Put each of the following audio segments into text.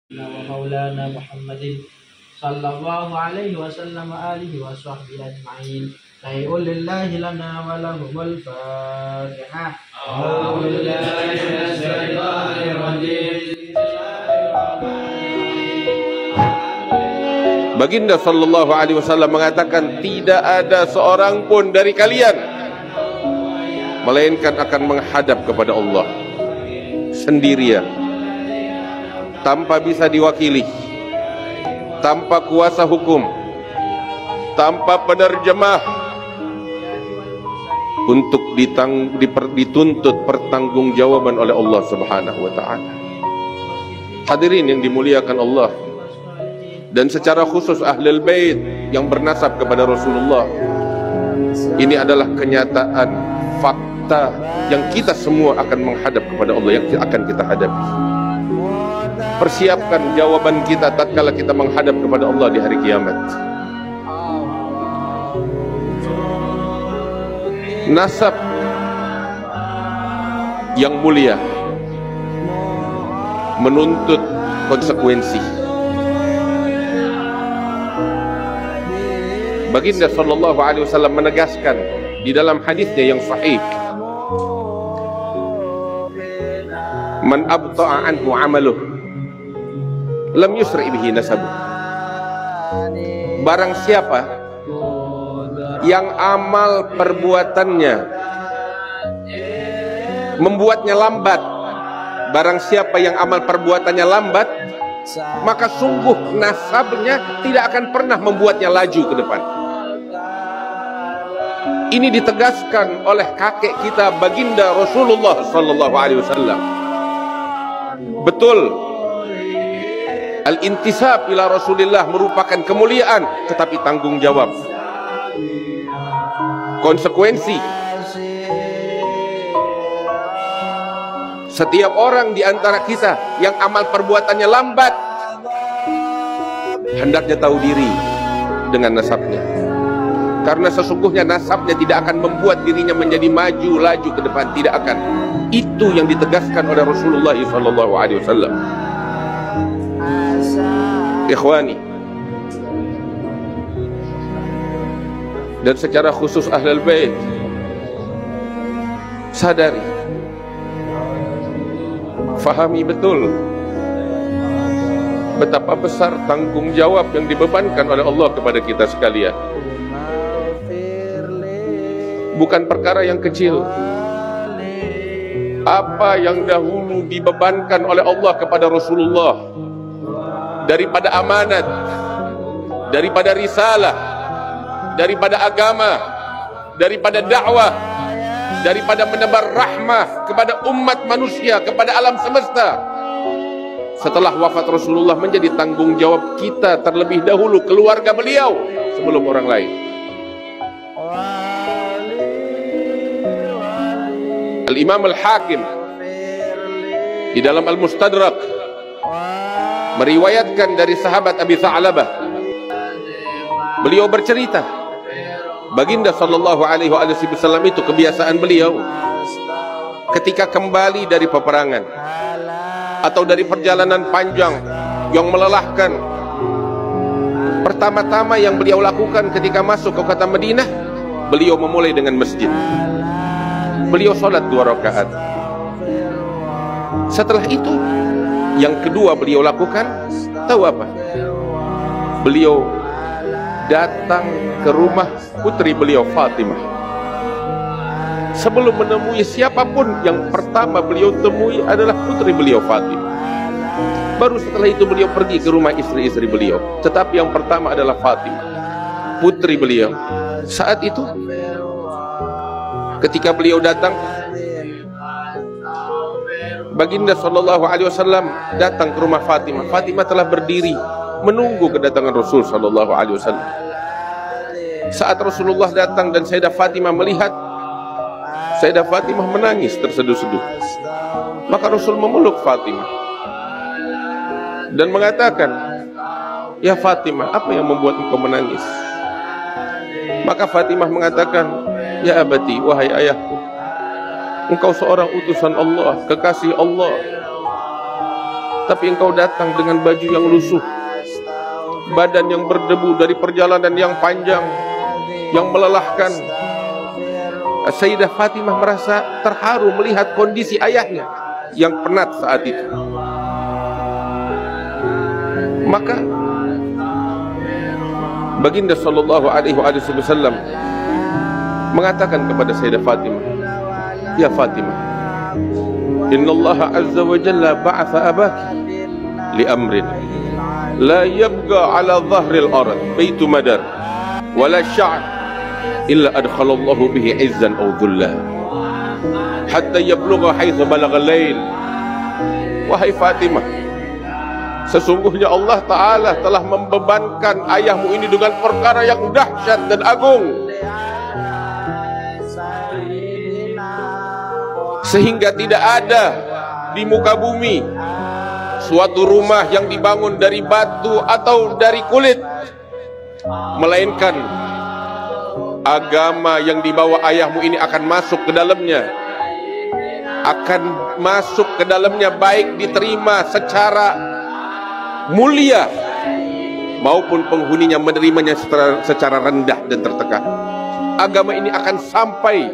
ومولانا محمد صلى الله عليه وسلم آله وصحبه أجمعين. شيء لله لنا ولهم الفاتحة. أعوذ بالله من الشيطان الرجيم. Baginda sallallahu alaihi wasallam mengatakan, tidak ada seorang pun dari kalian melainkan akan menghadap kepada Allah sendirian, tanpa bisa diwakili, tanpa kuasa hukum, tanpa penerjemah, untuk dituntut pertanggungjawaban oleh Allah Subhanahu wa taala. Hadirin yang dimuliakan Allah, dan secara khusus Ahlul Bait yang bernasab kepada Rasulullah, ini adalah kenyataan fakta yang kita semua akan menghadap kepada Allah, yang akan kita hadapi. Persiapkan jawaban kita tatkala kita menghadap kepada Allah di hari kiamat. Nasab yang mulia menuntut konsekuensi. Baginda sallallahu alaihi wasallam menegaskan di dalam hadisnya yang sahih, man abta'a anhu 'amaluhu lam yusri bihi nasabuh. Barang siapa yang amal perbuatannya membuatnya lambat, barang siapa yang amal perbuatannya lambat, maka sungguh nasabnya tidak akan pernah membuatnya laju ke depan. Ini ditegaskan oleh kakek kita baginda Rasulullah sallallahu alaihi wasallam. Betul, al-intisab ila Rasulillah merupakan kemuliaan, tetapi tanggung jawab, konsekuensi. Setiap orang di antara kita yang amal perbuatannya lambat, hendaknya tahu diri dengan nasabnya, karena sesungguhnya nasabnya tidak akan membuat dirinya menjadi maju laju ke depan, tidak akan. Itu yang ditegaskan oleh Rasulullah sallallahu alaihi wasallam. Ikhwani, dan secara khusus Ahlul Bait, sadari, fahami betul betapa besar tanggung jawab yang dibebankan oleh Allah kepada kita sekalian. Bukan perkara yang kecil. Apa yang dahulu dibebankan oleh Allah kepada Rasulullah daripada amanat, daripada risalah, daripada agama, daripada dakwah, daripada menebar rahmah kepada umat manusia, kepada alam semesta, setelah wafat Rasulullah menjadi tanggung jawab kita terlebih dahulu, keluarga beliau, sebelum orang lain. Al-Imam Al-Hakim di dalam Al-Mustadrak meriwayatkan dari sahabat Abi Tha'labah, beliau bercerita, baginda sallallahu alaihi wasallam itu kebiasaan beliau ketika kembali dari peperangan atau dari perjalanan panjang yang melelahkan, pertama-tama yang beliau lakukan ketika masuk ke kota Madinah, beliau memulai dengan masjid. Beliau sholat 2 rakaat. Setelah itu, yang kedua beliau lakukan, tahu apa? Beliau datang ke rumah putri beliau, Fatimah. Sebelum menemui siapapun, yang pertama beliau temui adalah putri beliau, Fatimah. Baru setelah itu beliau pergi ke rumah istri-istri beliau, tetapi yang pertama adalah Fatimah, putri beliau. Saat itu ketika beliau datang, baginda sallallahu alaihi wasallam datang ke rumah Fatimah. Fatimah telah berdiri menunggu kedatangan Rasul sallallahu alaihi wasallam. Saat Rasulullah datang dan Sayyidah Fatimah melihat, Sayyidah Fatimah menangis terseduh-seduh. Maka Rasul memeluk Fatimah dan mengatakan, "Ya Fatimah, apa yang membuat engkau menangis?" Maka Fatimah mengatakan, "Ya abati, wahai ayahku, engkau seorang utusan Allah, kekasih Allah. Tapi engkau datang dengan baju yang lusuh, badan yang berdebu dari perjalanan yang panjang, yang melelahkan. Sayyidah Fatimah merasa terharu melihat kondisi ayahnya yang penat saat itu. Maka Baginda sallallahu alaihi wasallam mengatakan kepada Sayyidah Fatimah, "Ya Fatimah, innallaha azza wa jalla ba'atha abaki li amrin la yabqa ala dhahril ard baitu madar wala sya'r illa adkhalallahu bihi izzan aw dhulla hatta yablugha haitsu balagha al-lail." Wahai Fatimah, sesungguhnya Allah Ta'ala telah membebankan ayahmu ini dengan perkara yang dahsyat dan agung, sehingga tidak ada di muka bumi suatu rumah yang dibangun dari batu atau dari kulit, melainkan agama yang dibawa ayahmu ini akan masuk ke dalamnya, baik diterima secara mulia maupun penghuninya menerimanya secara rendah dan tertekan. Agama ini akan sampai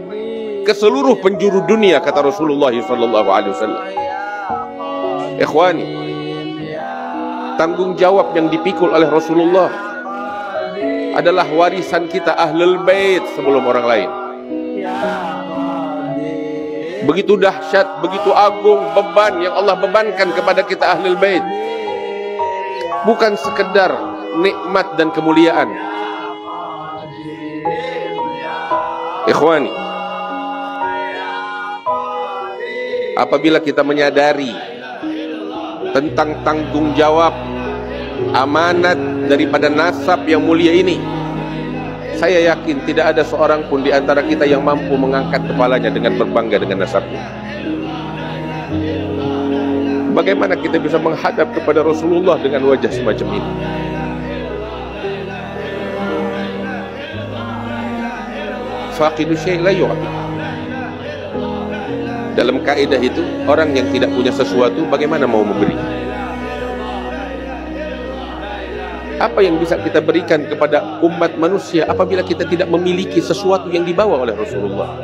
ke seluruh penjuru dunia, kata Rasulullah SAW. Ikhwani, tanggung jawab yang dipikul oleh Rasulullah adalah warisan kita Ahlul Bait sebelum orang lain. Begitu dahsyat, begitu agung beban yang Allah bebankan kepada kita Ahlul Bait. Bukan sekedar nikmat dan kemuliaan. Ikhwani, apabila kita menyadari tentang tanggung jawab amanat daripada nasab yang mulia ini, saya yakin tidak ada seorang pun di antara kita yang mampu mengangkat kepalanya dengan berbangga dengan nasabnya. Bagaimana kita bisa menghadap kepada Rasulullah dengan wajah semacam ini? Faqidu syai' la yu'ti. Dalam kaidah itu, orang yang tidak punya sesuatu bagaimana mau memberi? Apa yang bisa kita berikan kepada umat manusia apabila kita tidak memiliki sesuatu yang dibawa oleh Rasulullah?